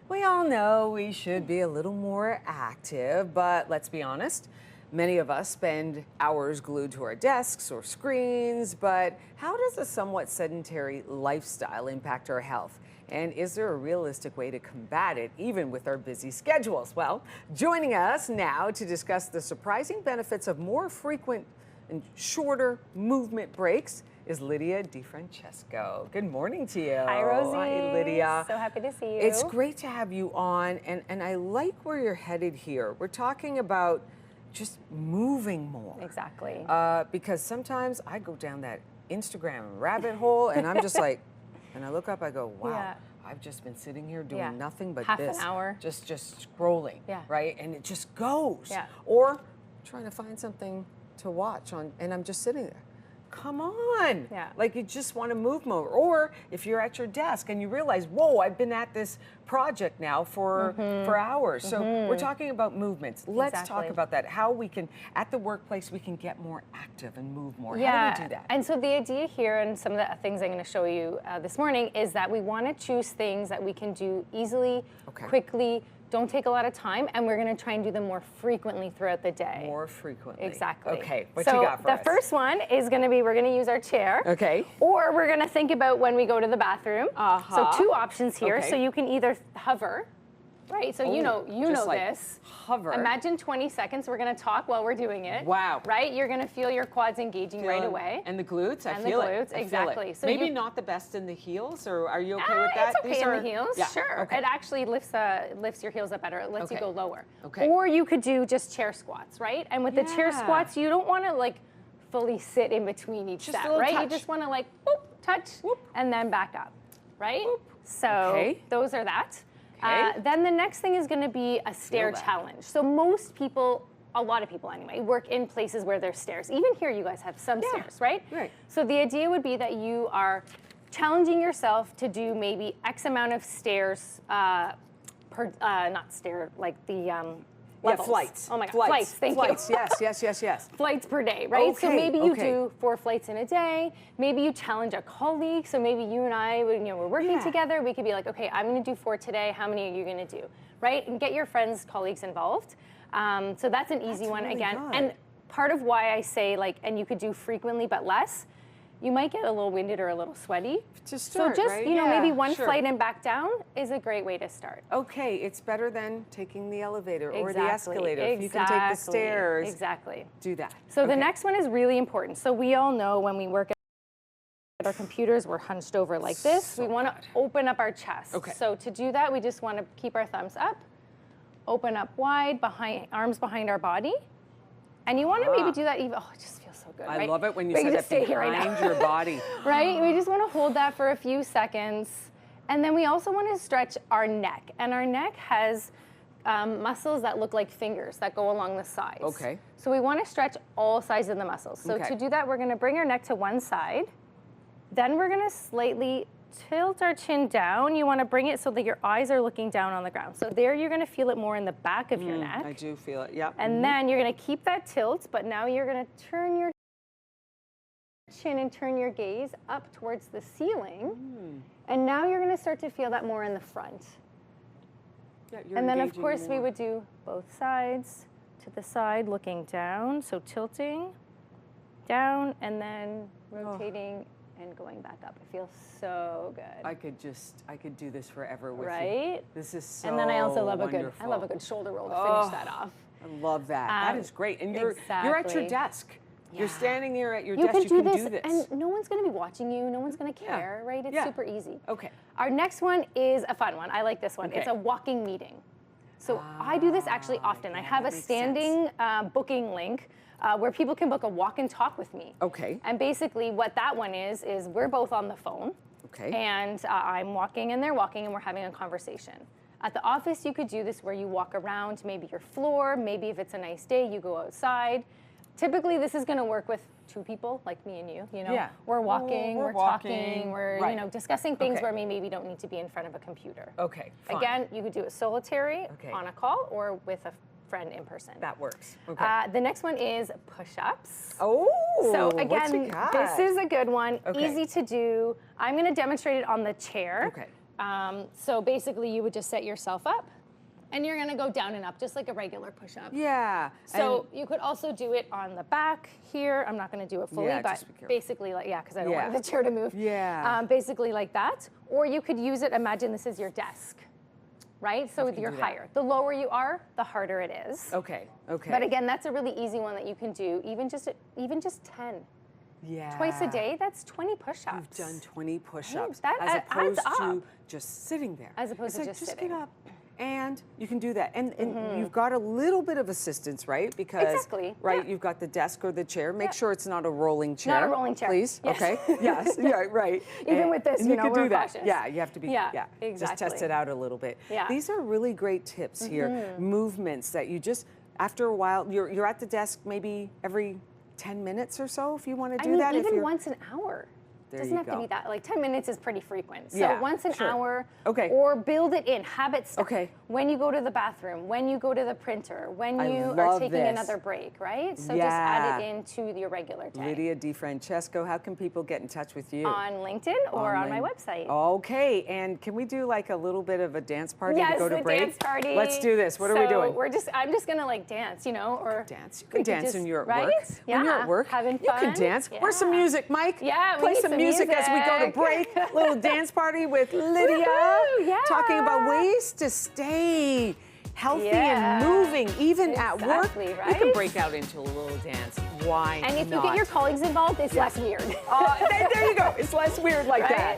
We all know we should be a little more active, but let's be honest, many of us spend hours glued to our desks or screens, but how does a somewhat sedentary lifestyle impact our health? And is there a realistic way to combat it, even with our busy schedules? Well, joining us now to discuss the surprising benefits of more frequent and shorter movement breaks is Lydia DeFrancesco. Good morning to you. Hi, Rosie. Hi, Lydia. So happy to see you. It's great to have you on, and I like where you're headed here. We're talking about just moving more. Exactly. Because sometimes I go down that Instagram rabbit hole, and I'm just like, and I look up, I go, wow. Yeah. I've just been sitting here doing nothing but half this. an hour. Just scrolling, right? And it just goes. Yeah. Or trying to find something to watch on, and I'm just sitting there. Come on. Yeah. Like you just want to move more. Or if you're at your desk and you realize, whoa, I've been at this project now for hours. So we're talking about movements. Let's talk about that. How we can, at the workplace, we can get more active and move more. How do we do that? And so the idea here, and some of the things I'm going to show you this morning, is that we want to choose things that we can do easily, quickly, don't take a lot of time, and we're going to try and do them more frequently throughout the day. More frequently. Exactly. Okay, what you got for us? So the first one is going to be, we're going to use our chair. Okay. Or we're going to think about when we go to the bathroom. So two options here. So you can either hover, right? So you know this. Hover. Imagine 20 seconds. We're going to talk while we're doing it. Wow. Right? You're going to feel your quads engaging right away. And the glutes, I and feel the it. glutes, exactly. So maybe not the best in the heels, or are you okay with that? It's okay in the heels, sure. Okay. It actually lifts your heels up better. It lets you go lower. Okay. Or you could do just chair squats, right? And with the chair squats, you don't want to like fully sit in between each step, right? Touch. You just want to like whoop, touch, and then back up, right? Whoop. So those are that. Then the next thing is going to be a stair challenge. So most people, a lot of people anyway, work in places where there's stairs. Even here you guys have some stairs, right? Right. So the idea would be that you are challenging yourself to do maybe X amount of stairs per, not stair, like the levels. Flights. Oh my God, flights, thank you. Yes. Flights per day, right? So maybe you do 4 flights in a day. Maybe you challenge a colleague. So maybe you and I, we're working together. We could be like, okay, I'm going to do 4 today. How many are you going to do, right? And get your friends, colleagues involved. So that's an easy one again. Good. And part of why I say and you could do frequently but less. You might get a little winded or a little sweaty. To start, so just, maybe one flight and back down is a great way to start. Okay, it's better than taking the elevator or the escalator. If you can take the stairs, do that. So the next one is really important. So we all know when we work at our computers, we're hunched over like this. We want to open up our chest. So to do that, we just want to keep our thumbs up, open up wide, arms behind our body. And you want to maybe do that even, it just feels so good, right? I love it when you said that behind your body. Right? We just want to hold that for a few seconds. And then we also want to stretch our neck. And our neck has muscles that look like fingers that go along the sides. Okay. So we want to stretch all sides of the muscles. So to do that, we're going to bring our neck to one side. Then we're going to slightly tilt our chin down. You want to bring it so that your eyes are looking down on the ground. So there you're going to feel it more in the back of your neck. I do feel it, yep. And then you're going to keep that tilt, but now you're going to turn your chin and turn your gaze up towards the ceiling. And now you're going to start to feel that more in the front. Yeah, and then of course we would do both sides to the side, looking down. So tilting down and then rotating and going back up. It feels so good. I could do this forever with you. Right? This is so And then I also love wonderful. I love a good shoulder roll to finish that off. I love that. That is great. And you're at your desk. Yeah. You're standing there at your desk. You can do this. And no one's going to be watching you. No one's going to care, right? It's super easy. Okay. Our next one is a fun one. I like this one. It's a walking meeting. So I do this actually often. I have a standing booking link where people can book a walk and talk with me. Okay. And basically what that one is we're both on the phone. Okay. And I'm walking and they're walking and we're having a conversation. At the office, you could do this where you walk around maybe your floor. Maybe if it's a nice day, you go outside. Typically, this is going to work with 2 people, like me and you. Yeah. We're walking, we're talking, we're discussing things where we maybe don't need to be in front of a computer. Okay. Fine. Again, you could do it solitary on a call or with a friend in person. That works. Okay. The next one is push-ups. Oh. So what you again, got? this is a good one. Okay. Easy to do. I'm going to demonstrate it on the chair. Okay. So basically you would just set yourself up and you're gonna go down and up just like a regular push-up. Yeah. So you could also do it on the back here. I'm not gonna do it fully, Yeah, but just be careful. basically like, yeah, because I don't want the chair to move. Yeah. Basically like that. Or you could use it, imagine this is your desk, right? So you're higher. The lower you are, the harder it is. Okay, okay. But again, that's a really easy one that you can do, even just 10. Yeah. Twice a day, that's 20 push-ups. You've done 20 push-ups That as opposed adds to up. just sitting there. As opposed to like, just just sitting. get up. And you can do that. And you've got a little bit of assistance, right? Because, Exactly. right, Yeah. you've got the desk or the chair. Make sure it's not a rolling chair. Not a rolling chair. Please. Yes. Okay. Yes. Yeah, right. Even with this, and you you know, can do we're that. cautious. Yeah, you have to be, Yeah, Just test exactly. it out a little bit. Yeah. These are really great tips here. Movements that you just, after a while, you're at the desk maybe every 10 minutes or so if you want to do that. Even if you're, once an hour. There Doesn't you have to go. be that. Like 10 minutes is pretty frequent. So Yeah, once an sure. hour. Okay. Or build it in. Habit stuff. Okay. When you go to the bathroom, when you go to the printer, when I you are love taking this. another break, right? So Yeah. just add it into your regular day. Lydia DiFrancesco, how can people get in touch with you? On LinkedIn or on my website. Okay, and can we do like a little bit of a dance party Yes, to go to the break? dance party. Let's do this. What are we doing? I'm just gonna like dance, you know, or Dance. You we can could dance just- when you're at right? work. Yeah. When you're at work, Having you can fun. dance. Where's some Yeah. music, Mike? Yeah, we Play need some some music as we go to music. break. Little dance party with Lydia. Woohoo, yeah. Talking about ways to stay healthy Yeah. and moving, even at work. Exactly, You can right? break out into a little dance. Why And if not? you get your colleagues involved, it's less weird. There you go. It's less weird like Right? that.